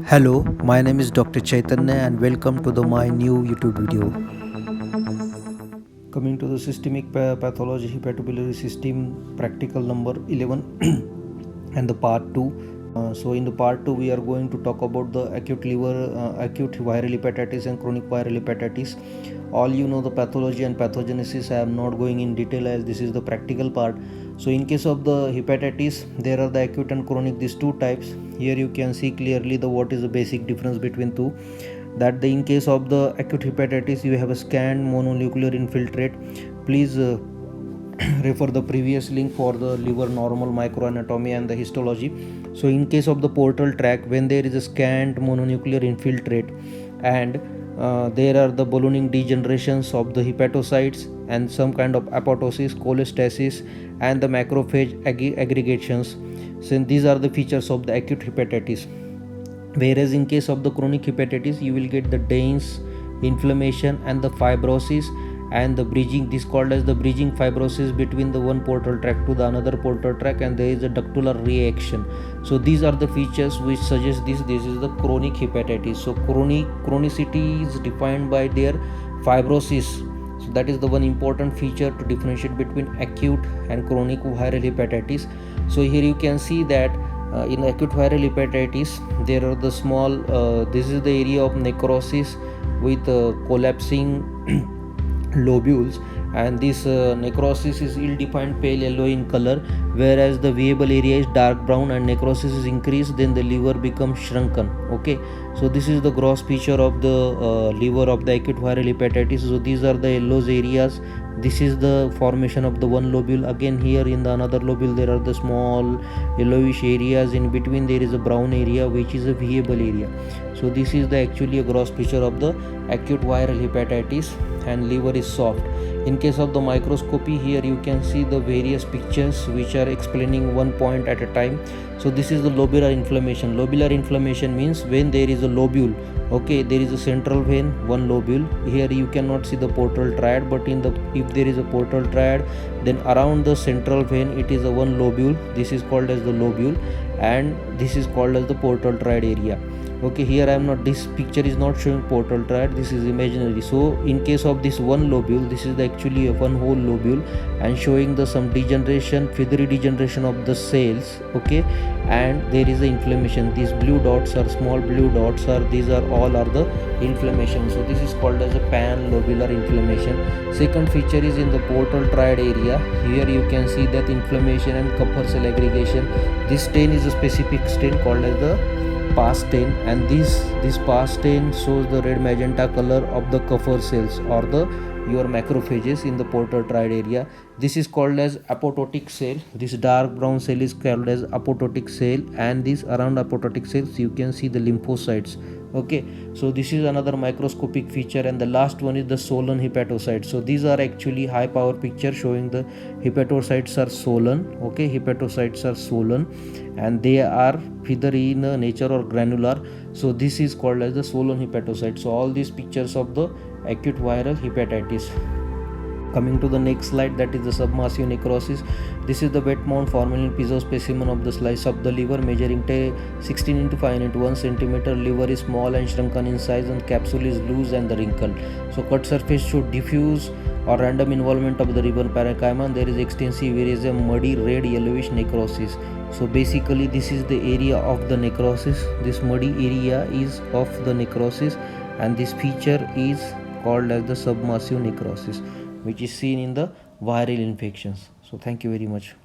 Hello, my name is Dr. Chaitanya and welcome to my new YouTube video. Coming to the systemic pathology hepatobiliary system practical number 11 and the part 2. So in the part 2 we are going to talk about the acute viral hepatitis and chronic viral hepatitis. All you know the pathology and pathogenesis. I am not going in detail as this is the practical part. So in case of the hepatitis, there are the acute and chronic, these two types. Here you can see clearly the what is the basic difference between two. That in case of the acute hepatitis you have a scanned mononuclear infiltrate. Please refer the previous link for the liver normal microanatomy and the histology. So in case of the portal tract, when there is a scanned mononuclear infiltrate and there are the ballooning degenerations of the hepatocytes and some kind of apoptosis, cholestasis and the macrophage aggregations. So these are the features of the acute hepatitis. Whereas in case of the chronic hepatitis you will get the dense inflammation and the fibrosis and the bridging. This called as the bridging fibrosis between the one portal tract to the another portal tract, and there is a ductular reaction. So these are the features which suggest this is the chronic hepatitis. So chronicity is defined by their fibrosis. So that is the one important feature to differentiate between acute and chronic viral hepatitis. So here you can see that in acute viral hepatitis there are the small this is the area of necrosis with collapsing lobules, and this necrosis is ill-defined pale yellow in color, whereas the viable area is dark brown and necrosis is increased, then the liver becomes shrunken. Okay, so this is the gross picture of the liver of the acute viral hepatitis. So these are the yellows areas. This is the formation of the one lobule. Again here in the another lobule there are the small yellowish areas. In between there is a brown area which is a viable area. So this is the actually a gross picture of the acute viral hepatitis, and liver is soft. In case of the microscopy, here you can see the various pictures which are explaining one point at a time. So this is the lobular inflammation. Lobular inflammation means when there is a lobule, okay, there is a central vein, one lobule. Here you cannot see the portal triad, but if there is a portal triad, then around the central vein it is a one lobule. This is called as the lobule, and this is called as the portal triad area. Okay, here I am not, this picture is not showing portal triad, this is imaginary. So in case of this one lobule, this is actually a one whole lobule and showing the some degeneration, feathery degeneration of the cells. Okay, and there is the inflammation. These blue dots are small blue dots are, these are all are the inflammation. So this is called as a pan-lobular inflammation. Second feature is in the portal triad area. Here you can see that inflammation and Kupffer cell aggregation. This stain is a specific stain called as the PAS stain, and this PAS stain shows the red magenta color of the Kupffer cells or the your macrophages in the portal triad area. This is called as apoptotic cell. This dark brown cell is called as apoptotic cell, and this around apoptotic cells you can see the lymphocytes. Okay, so this is another microscopic feature, and the last one is the swollen hepatocytes. So these are actually high power picture showing the hepatocytes are swollen. Okay, hepatocytes are swollen and they are either in nature or granular. So this is called as the swollen hepatocyte. So all these pictures of the acute viral hepatitis. Coming to the next slide, that is the submassive necrosis. This is the wet mount formalin piezo specimen of the slice of the liver measuring 16 into 5 into 1 centimeter. Liver is small and shrunken in size, and capsule is loose and the wrinkled. So cut surface should diffuse or random involvement of the ribbon parenchyma. There is extensive areas of muddy red yellowish necrosis. So basically this is the area of the necrosis. This muddy area is of the necrosis, and this feature is called as the submassive necrosis, which is seen in the viral infections. So thank you very much.